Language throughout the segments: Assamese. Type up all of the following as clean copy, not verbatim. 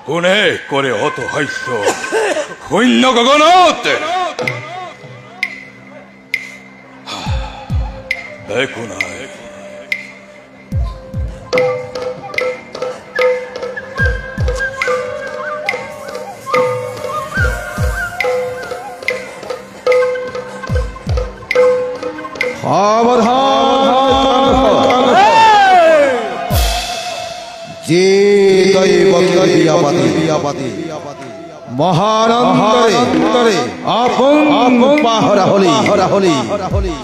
কোনে করে অত হাস্য শূন্য গগনত একো নাই যে মহানন্দরে আপন পাহরা হলি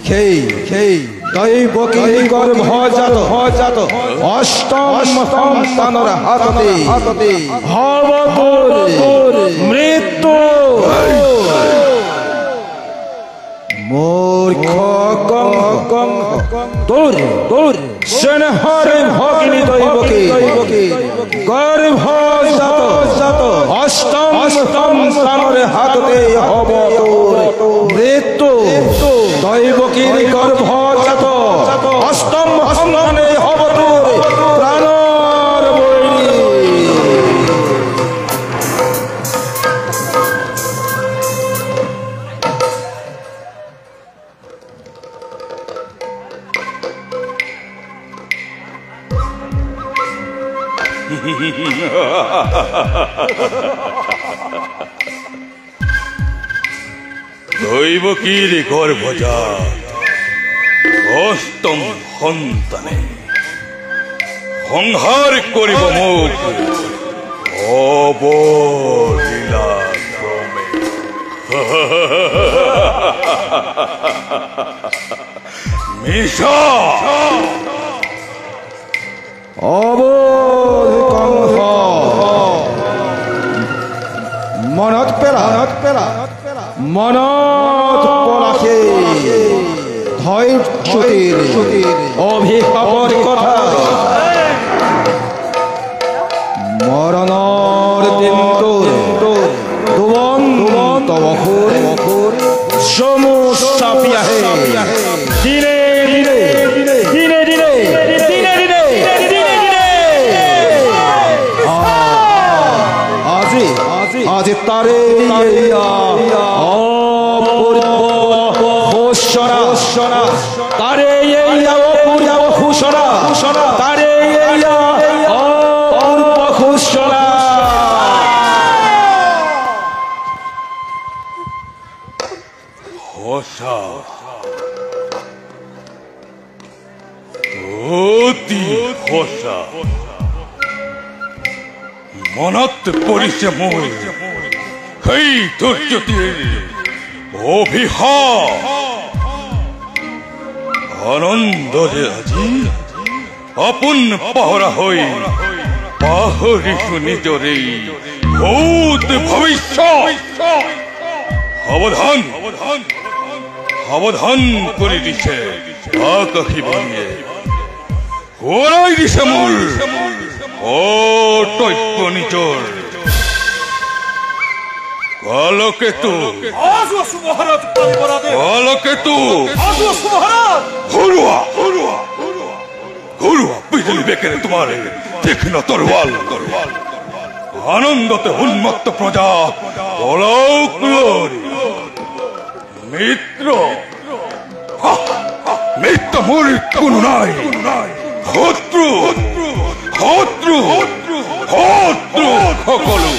সেই দৈবকী গর্ভজাত অষ্টম সন্তানর হাততে মৃত্যু মূর্খ দূর সেনহর ভগিনী দৈবকী গর্ভজাত অষ্টম সন্তানর হাততে হব মৃত্যু দৈবকীর গর্ভজাত অষ্টম সন্তানে হব তোর প্রাণর বৈরী দৈবকীর গর্ভজাত অষ্টম সন্তানে সংহার করিব মোক অবলীলা ক্রমে মিশা মনত পেলা মনত পলাশে ধৈর্যের অভিশাপৰ কথা মৰণৰ দিনটো দুবন্ত বখুৰ চমু চাপি আহে দিনে আজি তাৰে তাৰে তাৰে মনত পৰিছে মোৰ সেই ধৈৰ্যটিৰ অভিশাপ আনন্দৰে আজি আপোন পাহৰা হৈ পাহৰিছো নিজৰে ভূত ভৱিষ্যত সাৱধান কৰি দিছে আকাশীবাণীয়ে ঘূৰাই দিছে মোৰ অটৈক্য নিজৰ কালকেতু ঘৰুৱা বিজুলী বেকেৰে তোমাৰ তীক্ষ্ণ তৰোৱাল আনন্দতে উন্মত্ত প্ৰজা মিত্ৰ মোৰ কোনো নাই শত্ৰু সকলো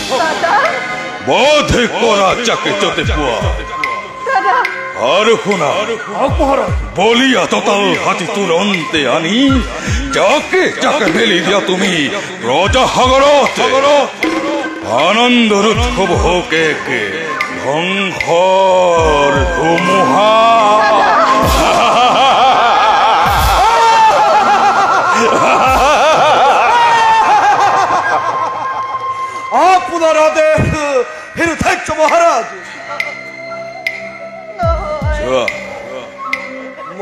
বধ কৰা যাকে যতে পোৱা আৰু শুনা বলিয়া ততাল হাতী তুৰন্তে আনি যাকে মেলি দিয়া তুমি ৰজাসাগৰত আনন্দৰ উৎসৱ হওক ধ্বংসৰ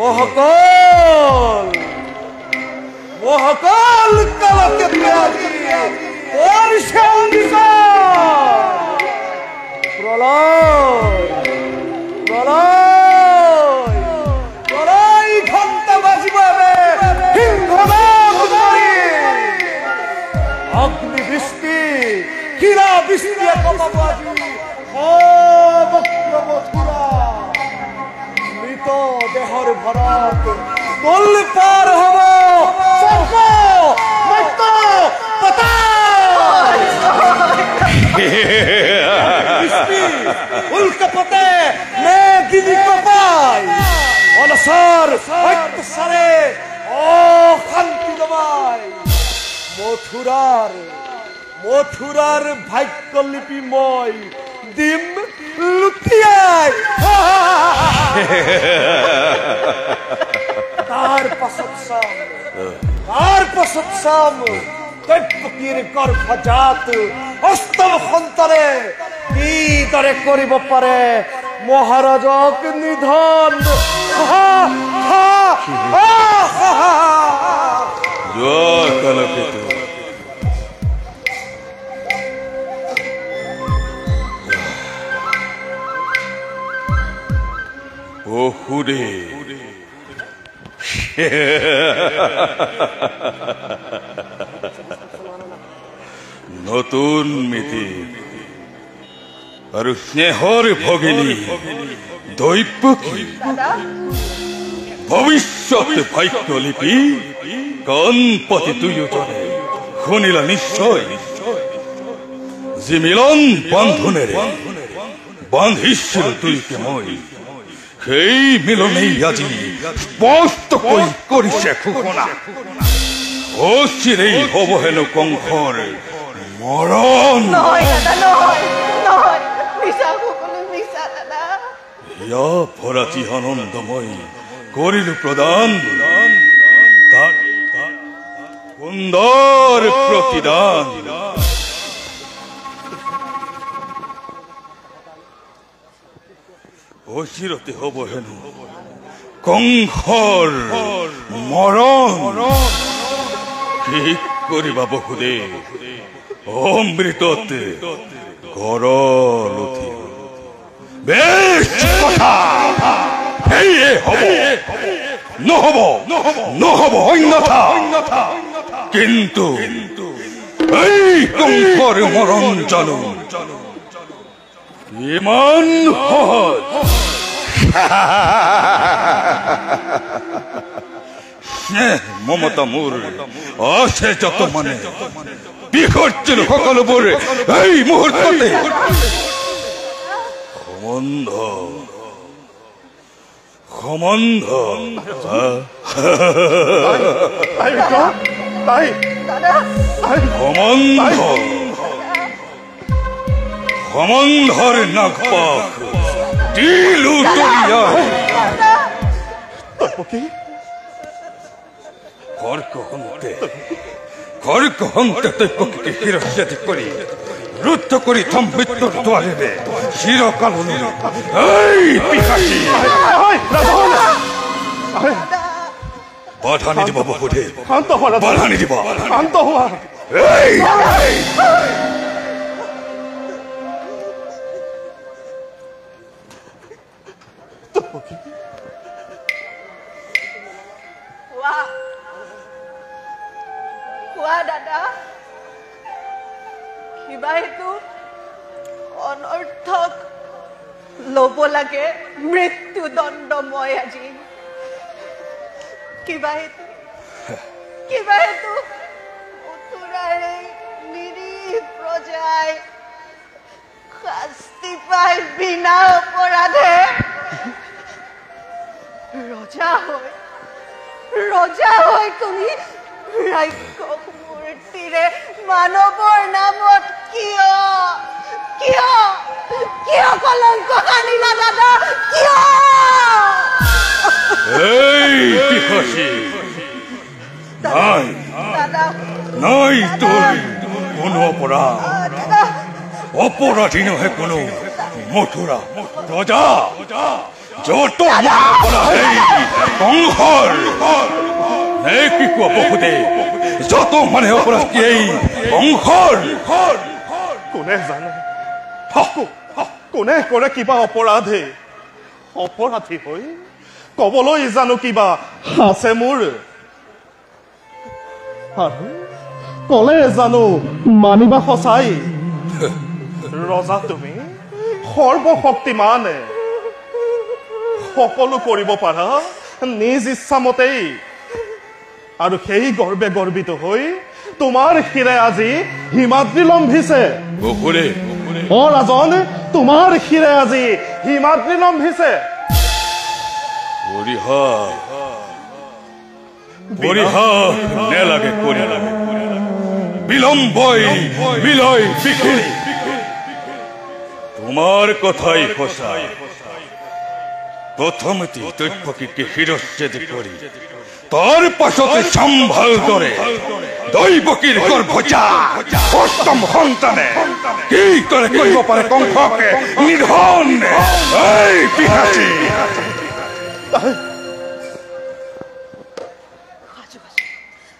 মহাকাল মহাকাল কালকে তোর প্রলয় প্রলয় প্রলয় ঘন্টা বাজিবাবে অগ্নি বৃষ্টি কিরা বৃষ্টি কমাবাজি মথুরা মৃত দেহর ভরত তোল পার হব উল্কাপতে মেঘিনী কপাই অনসর সারে অশান্তি দবাই মথুরার ভাগ্য লিপিময় দিম লুটিয়াই তার পাছত সাম দৈত্যকীর গর্ভজাত অষ্টম সন্তানে কি দৰে কৰিব পাৰে মহাৰাজক নিধন জয় কালকেতু ওহুৰে নতুন মিতি আৰু স্নেহৰ ভগিনী দৈপকী ভবিষ্যত ভাগ্য লিপি গণপতি দুয়োজনে শুনিলা নিশ্চয় যি মিলন বন্ধনেৰে বান্ধিছিল দুয়োকে মই সেই মিলনেই আজি স্পষ্টকৈ কৰিছে ঘোষণা অচিৰেই হ'ব হেনো কংসৰ মৰণ ইয়া ভৰাতি আনন্দময় কৰিলো প্ৰদান সুন্দৰ প্ৰতিদান অচিৰতে হ'ব হেনো কংসৰ মৰণ কি কৰিবা বহুদেৱ অমৃতত গৰল উঠি বেশ কথা সেয়ে হ'ব নহব অন্যথা কিন্তু এই কংসৰ মৰণ জানো ইমান সহজ স্নেহ মমতা মোৰ আছে যত মানে বিসৰ্জন সকলোবোৰ এই মুহূৰ্ততে সম্বন্ধ সম্বন্ধৰ নাগপাক দিলো তলিয়াই খৰ্গ হন্তে তৈপকীকে শিৰচ্ছেদ কৰি ৰুদ্ধ কৰি থম মৃত্যুৰ দুৱাৰেৰে চিৰকাললৈ এই পিশাচী বাধা নিদিব বহুদেৱ বাধা নিদিব দাদা কিবা হেতু অনৰ্থক ল'ব লাগে মৃত্যুদণ্ড মই আজি কিবা হেতু মথুৰাৰে নিৰীহ প্ৰজাই শাস্তি পাই বিনা অপৰাধে ৰজা হৈ তুমি ৰাক্ষস মূৰ্তিৰে মানৱৰ নামত কিয় কলংক আনিলা দাদা কিয় এই পিশাচী নাই তোৰ কোনো অপৰাধী নহয় কোনো মথুৰা ৰজা যত কংসৰ নে কি কোৱা বহুতে যত মানে অপৰাধ কি এই কংসৰ কোনে জানে কোনে কৰে কিবা অপৰাধী হৈ কবলৈ জানো কিবা আছে মোৰ আৰু কলে জানো মানিবা সঁচাই ৰজা তুমি সৰ্বশক্তিমান সকলো কৰিব পাৰা নিজ ইচ্ছামতেই আৰু সেই গৰ্বে গৰ্বিত হৈ তোমাৰ শিৰে আজি হিমাদ্ৰী লম্ভিছে অ ৰাজন তোমাৰ শিৰে আজি হিমাদ্ৰী লম্ভিছে তোমাৰ কথাই সঁচা প্ৰথমতে দৈৱকীকে শিৰচ্ছেদ কৰি তাৰ পাছতে সম্ভাল দৰে দৈৱকীৰ গৰ্ভজাত অষ্টম সন্তানে কি কৰে কৰিব পাৰে কংসকে নিধন এই পিশাচী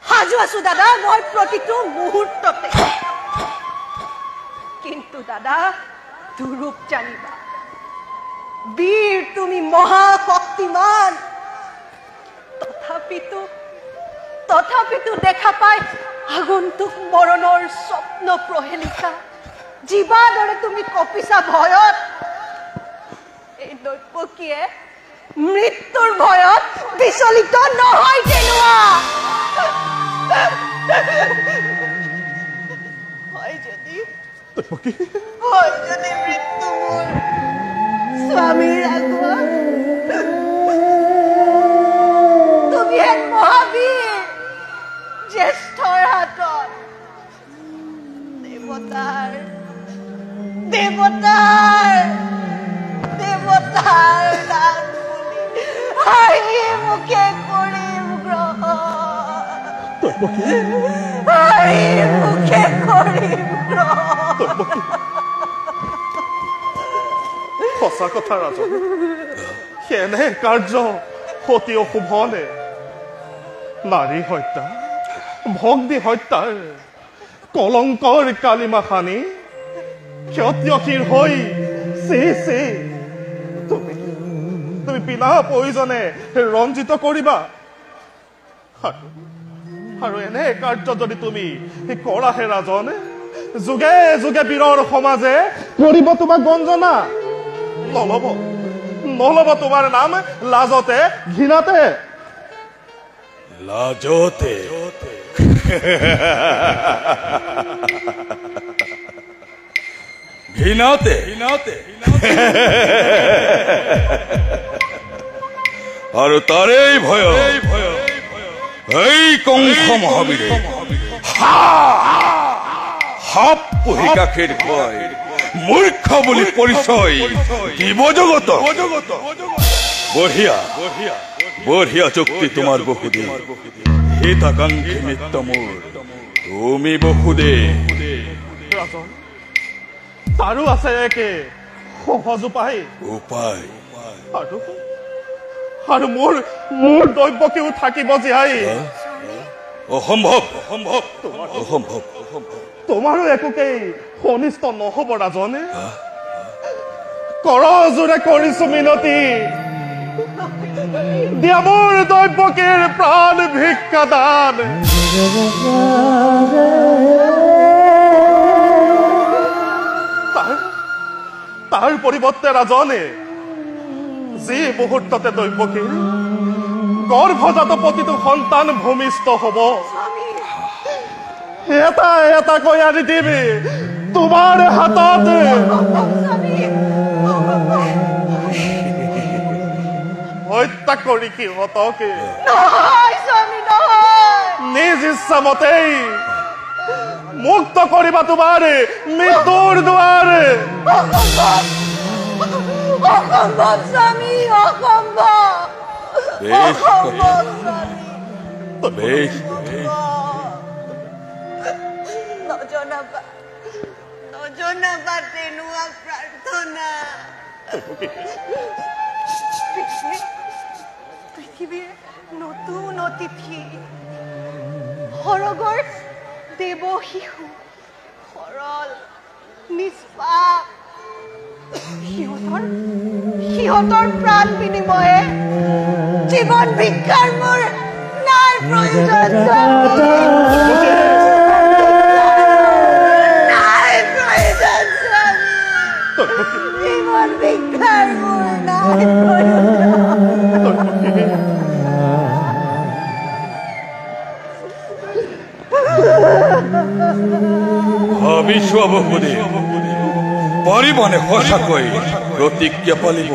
সাজু আছো দাদা মই প্ৰতিটো মুহূৰ্ততে কিন্তু দাদা দুৰূপ জানিবা বীৰ তুমি মহাশক্তিমান তথাপিতো দেখা পাই আগন্তুক মৰণৰ স্বপ্ন প্ৰহেলিকা জীৱা দৰে তুমি কপিছা ভয়ত এই দৈৱকীয়ে মৃত্যুৰ ভয়ত বিচলিত নহয় তেনোৱা হয় যদি মৃত্যু মোৰ স্বামীৰ আগত তুমি এক মহাবীৰ জ্যেষ্ঠৰ হাতত দেৱতাৰ দান বুলি হাঁহি মুখে কৰিম সঁচা কথা ৰাজন সেনে কাৰ্য অতি অশুভনে নাৰী হত্যা ভগ্নী হত্যাৰ কলংকৰ কালিমা খানি ক্ষত্ৰিয়সীৰ হৈ তুমি বিনা প্ৰয়োজনে ৰঞ্জিত কৰিবা আৰু এনে কাৰ্য যদি তুমি কৰাহে ৰাজন যুগে যুগে বীৰৰ সমাজে কৰিব তোমাক গঞ্জনা নলব তোমাৰ নাম লাজতে ঘৃণাতে আৰু তাৰেই ভয় এই কংস মহাবীৰে সাপ পুহি গাখীৰ খুৱাই মূৰ্খ বুলি পৰিচয় দিব জগত বঢ়িয়া যুক্তি তোমাৰ বহুদে হিতাকাংক্ষী নিত্য মোৰ তুমি বহুদে তাৰো আছে একে সহজ উপায় আৰু মোৰ দৈৱকীও থাকিব জীয়াই অসম্ভৱ তোমাৰো একোকেই কনিষ্ঠ নহব ৰাজনে কৰ জোৰে কৰিছো মিনতি দিয়া মোৰ দৈৱকীৰ প্ৰাণ ভিক্ষা দান তাৰ পৰিৱৰ্তে ৰাজনে যি মুহূৰ্ততে দৈৱকীৰ গৰ্ভজাত প্ৰতিটো সন্তান ভূমিষ্ঠ হব এটাকৈ আনি দিবি তোমাৰ হাতত হত্যা কৰি সিহঁতকে নিজ ইচ্ছামতেই মুক্ত কৰিবা তোমাৰ মৃত্যুৰ দুৱাৰ অসম্ভৱ স্বামী নজনাবা তেনুৱা প্ৰাৰ্থনা নতুন অতিথি সৰগৰ দেৱ শিশু সৰল নিষ্পাপ সিহঁতৰ প্ৰাণ বিনিময়ে জীৱন ভিক্ষাৰ মোৰ নাই প্ৰয়োজন নাই প্ৰয়োজন জীৱন ভিক্ষাৰ মোৰ নাই ভাবিছো বহুদে পাৰিবনে সঁচাকৈ প্ৰতিজ্ঞা পালিব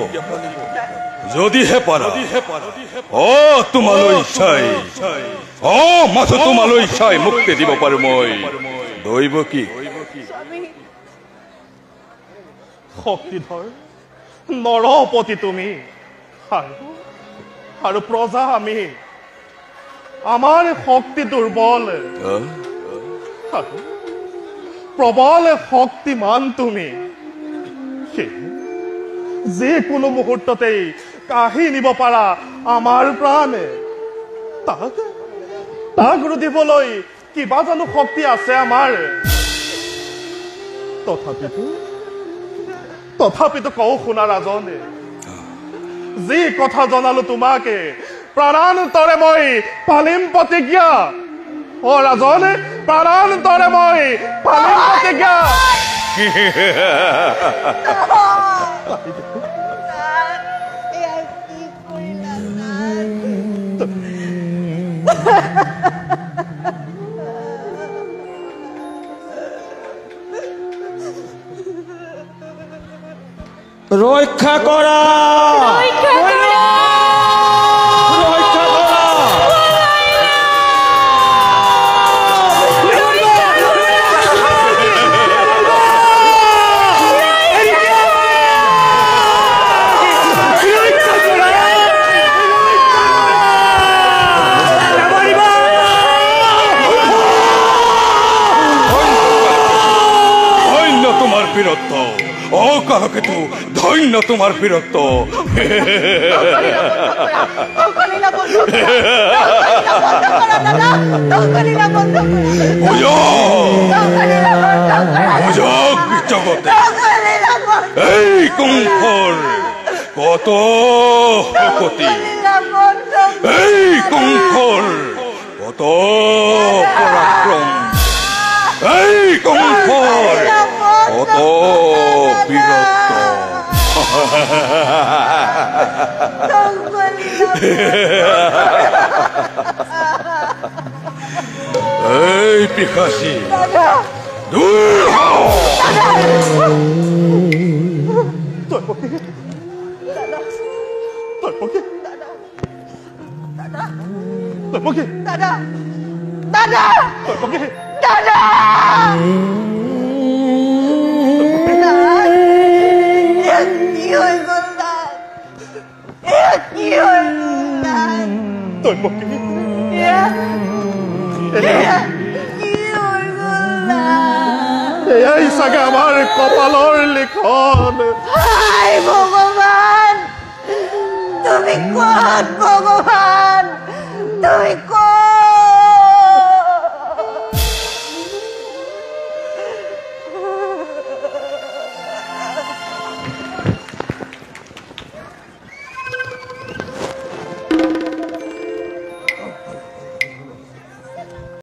যদিহে পাৰা তোমালৈ চাই মাথো তোমালৈ চাই মুক্তি দিব পাৰো মই দৈব কি শক্তিধৰ নৰপতি তুমি আৰু প্ৰজা আমি আমাৰ শক্তি দুৰ্বল প্ৰবল শক্তিমান তুমি যিকোনো মুহূৰ্ততেই কাঢ়ি নিব পাৰা আমাৰ প্ৰাণ তাক ৰুধিবলৈ কিবা জানো শক্তি আছে আমাৰ তথাপিতো কওঁ শুনা ৰাজনে যি কথা জনালো তোমাকে প্ৰাণান্তৰে মই পালিম প্ৰতিজ্ঞা ৰাজনে প্ৰাণান্তৰে মই পালিম প্ৰতিজ্ঞা ৰক্ষা কৰা কালকেতু ধন্য তোমার বীরত্ব জগতে এই কুম্ভর কত শক্তি এই কুম্ভর কত পরাক্রম এই কুম্ভর কত বীরত্ব এই পিশাচী দূর হও দাদা দাদা দাদা এয়াই চাগে আমাৰ কপালৰ লিখন ভগৱান তুমি কোন ভগৱান